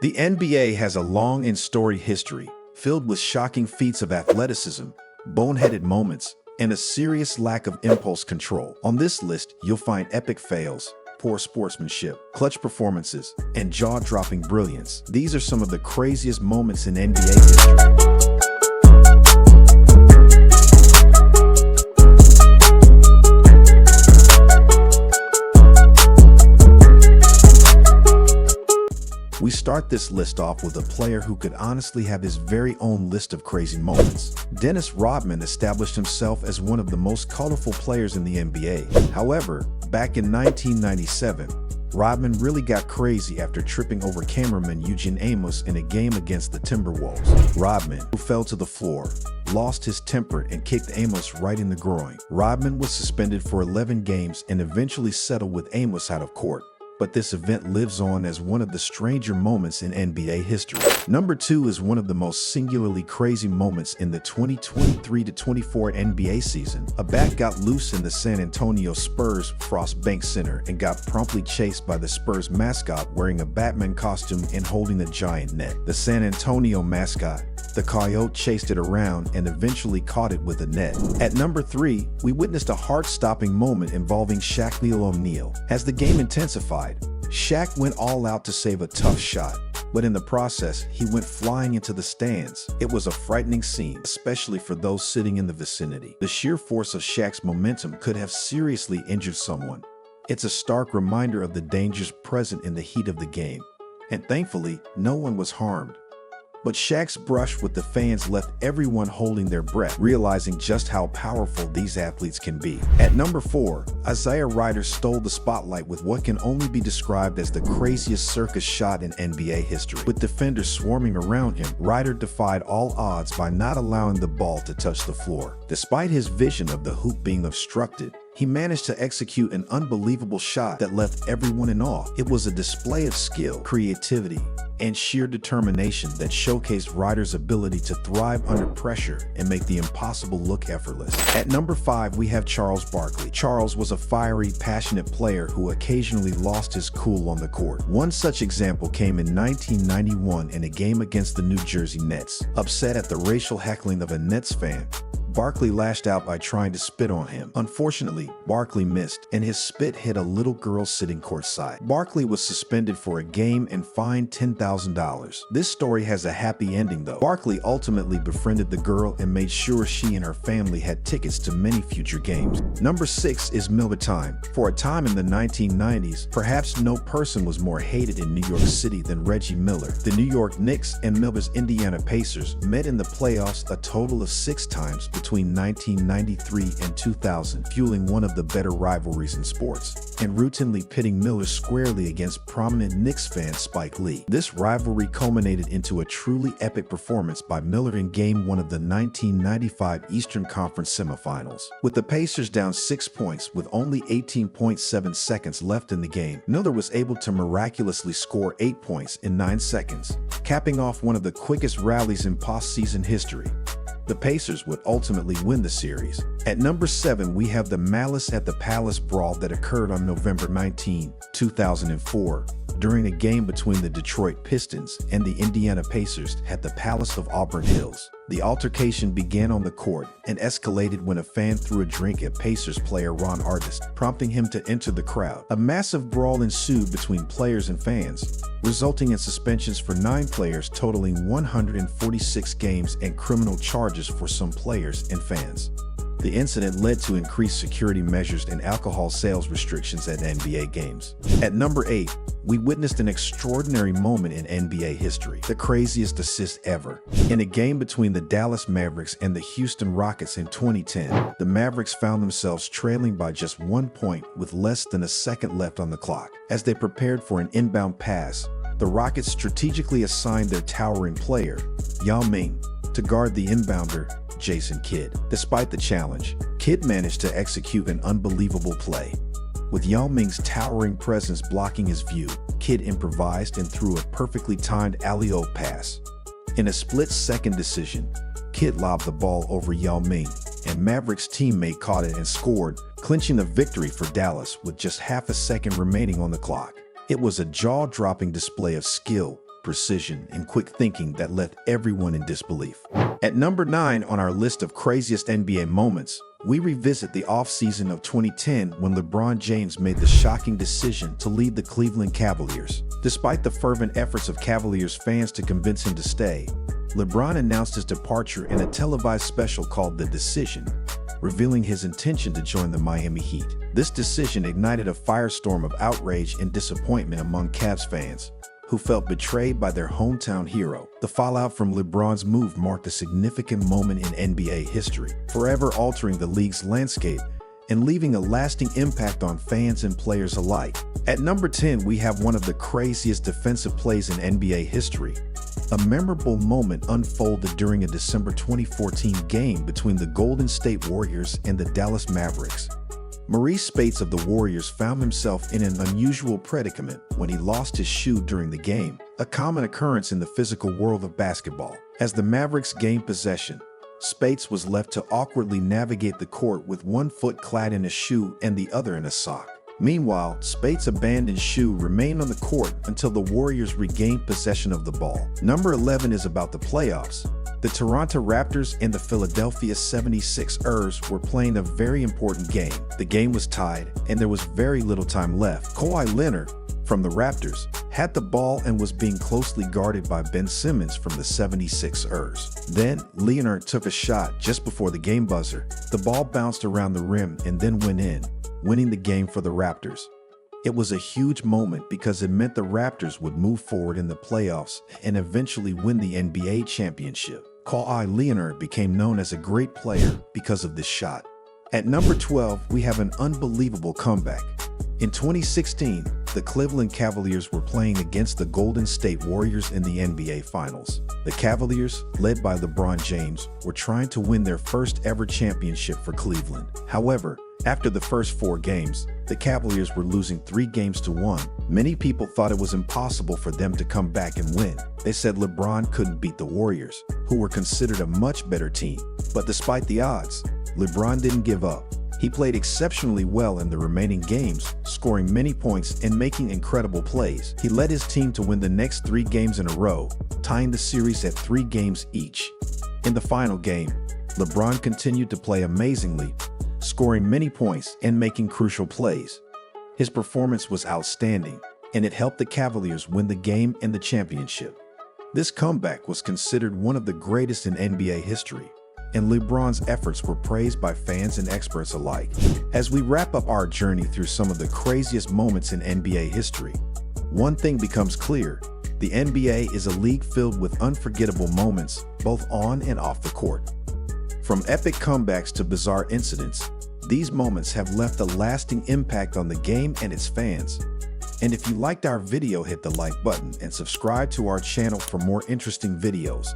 The NBA has a long and storied history, filled with shocking feats of athleticism, boneheaded moments, and a serious lack of impulse control. On this list, you'll find epic fails, poor sportsmanship, clutch performances, and jaw-dropping brilliance. These are some of the craziest moments in NBA history. We start this list off with a player who could honestly have his very own list of crazy moments. Dennis Rodman established himself as one of the most colorful players in the NBA. However, back in 1997, Rodman really got crazy after tripping over cameraman Eugene Amos in a game against the Timberwolves. Rodman, who fell to the floor, lost his temper and kicked Amos right in the groin. Rodman was suspended for 11 games and eventually settled with Amos out of court. But this event lives on as one of the stranger moments in NBA history. Number 2 is one of the most singularly crazy moments in the 2023-24 NBA season. A bat got loose in the San Antonio Spurs Frost Bank Center and got promptly chased by the Spurs mascot wearing a Batman costume and holding a giant net. The San Antonio mascot, the Coyote, chased it around and eventually caught it with a net. At number 3, we witnessed a heart-stopping moment involving Shaquille O'Neal. As the game intensified, Shaq went all out to save a tough shot, but in the process, he went flying into the stands. It was a frightening scene, especially for those sitting in the vicinity. The sheer force of Shaq's momentum could have seriously injured someone. It's a stark reminder of the dangers present in the heat of the game, and thankfully, no one was harmed. But Shaq's brush with the fans left everyone holding their breath, realizing just how powerful these athletes can be. At number 4, Isaiah Ryder stole the spotlight with what can only be described as the craziest circus shot in NBA history. With defenders swarming around him, Ryder defied all odds by not allowing the ball to touch the floor. Despite his vision of the hoop being obstructed, he managed to execute an unbelievable shot that left everyone in awe. It was a display of skill, creativity, and sheer determination that showcased Ryder's ability to thrive under pressure and make the impossible look effortless. At number 5, we have Charles Barkley. Charles was a fiery, passionate player who occasionally lost his cool on the court. One such example came in 1991 in a game against the New Jersey Nets. Upset at the racial heckling of a Nets fan, Barkley lashed out by trying to spit on him. Unfortunately, Barkley missed, and his spit hit a little girl sitting courtside. Barkley was suspended for a game and fined $10,000. This story has a happy ending though. Barkley ultimately befriended the girl and made sure she and her family had tickets to many future games. Number 6 is Miller time. For a time in the 1990s, perhaps no person was more hated in New York City than Reggie Miller. The New York Knicks and Miller's Indiana Pacers met in the playoffs a total of 6 times between 1993 and 2000, fueling one of the better rivalries in sports, and routinely pitting Miller squarely against prominent Knicks fan Spike Lee. This rivalry culminated into a truly epic performance by Miller in Game 1 of the 1995 Eastern Conference semifinals. With the Pacers down 6 points with only 18.7 seconds left in the game, Miller was able to miraculously score 8 points in 9 seconds, capping off one of the quickest rallies in postseason history. The Pacers would ultimately win the series. At number 7, we have the Malice at the Palace brawl that occurred on November 19, 2004, during a game between the Detroit Pistons and the Indiana Pacers at the Palace of Auburn Hills. The altercation began on the court and escalated when a fan threw a drink at Pacers player Ron Artest, prompting him to enter the crowd. A massive brawl ensued between players and fans, resulting in suspensions for 9 players, totaling 146 games and criminal charges for some players and fans. The incident led to increased security measures and alcohol sales restrictions at NBA games. At number 8, we witnessed an extraordinary moment in NBA history, the craziest assist ever. In a game between the Dallas Mavericks and the Houston Rockets in 2010, the Mavericks found themselves trailing by just 1 point with less than a second left on the clock. As they prepared for an inbound pass, the Rockets strategically assigned their towering player, Yao Ming, to guard the inbounder, Jason Kidd. Despite the challenge, Kidd managed to execute an unbelievable play. With Yao Ming's towering presence blocking his view, Kidd improvised and threw a perfectly timed alley-oop pass. In a split-second decision, Kidd lobbed the ball over Yao Ming, and Mavericks teammate caught it and scored, clinching the victory for Dallas with just half a second remaining on the clock. It was a jaw-dropping display of skill, precision, and quick thinking that left everyone in disbelief. At number 9 on our list of craziest NBA moments, we revisit the offseason of 2010 when LeBron James made the shocking decision to leave the Cleveland Cavaliers. Despite the fervent efforts of Cavaliers fans to convince him to stay, LeBron announced his departure in a televised special called The Decision, revealing his intention to join the Miami Heat. This decision ignited a firestorm of outrage and disappointment among Cavs fans, who felt betrayed by their hometown hero. The fallout from LeBron's move marked a significant moment in NBA history, forever altering the league's landscape and leaving a lasting impact on fans and players alike. At number 10, we have one of the craziest defensive plays in NBA history. A memorable moment unfolded during a December 2014 game between the Golden State Warriors and the Dallas Mavericks. Marreese Speights of the Warriors found himself in an unusual predicament when he lost his shoe during the game, a common occurrence in the physical world of basketball. As the Mavericks gained possession, Speights was left to awkwardly navigate the court with one foot clad in a shoe and the other in a sock. Meanwhile, Speights' abandoned shoe remained on the court until the Warriors regained possession of the ball. Number 11 is about the playoffs. The Toronto Raptors and the Philadelphia 76ers were playing a very important game. The game was tied, and there was very little time left. Kawhi Leonard, from the Raptors, had the ball and was being closely guarded by Ben Simmons from the 76ers. Then, Leonard took a shot just before the game buzzer. The ball bounced around the rim and then went in, winning the game for the Raptors. It was a huge moment because it meant the Raptors would move forward in the playoffs and eventually win the NBA championship. Kawhi Leonard became known as a great player because of this shot. At number 12, we have an unbelievable comeback. In 2016, the Cleveland Cavaliers were playing against the Golden State Warriors in the NBA Finals. The Cavaliers, led by LeBron James, were trying to win their first ever championship for Cleveland. However, after the first 4 games, the Cavaliers were losing 3 games to 1. Many people thought it was impossible for them to come back and win. They said LeBron couldn't beat the Warriors, who were considered a much better team. But despite the odds, LeBron didn't give up. He played exceptionally well in the remaining games, scoring many points and making incredible plays. He led his team to win the next 3 games in a row, tying the series at 3 games each. In the final game, LeBron continued to play amazingly, scoring many points and making crucial plays. His performance was outstanding, and it helped the Cavaliers win the game and the championship. This comeback was considered one of the greatest in NBA history, and LeBron's efforts were praised by fans and experts alike. As we wrap up our journey through some of the craziest moments in NBA history, one thing becomes clear: the NBA is a league filled with unforgettable moments, both on and off the court. From epic comebacks to bizarre incidents, these moments have left a lasting impact on the game and its fans. And if you liked our video, hit the like button and subscribe to our channel for more interesting videos.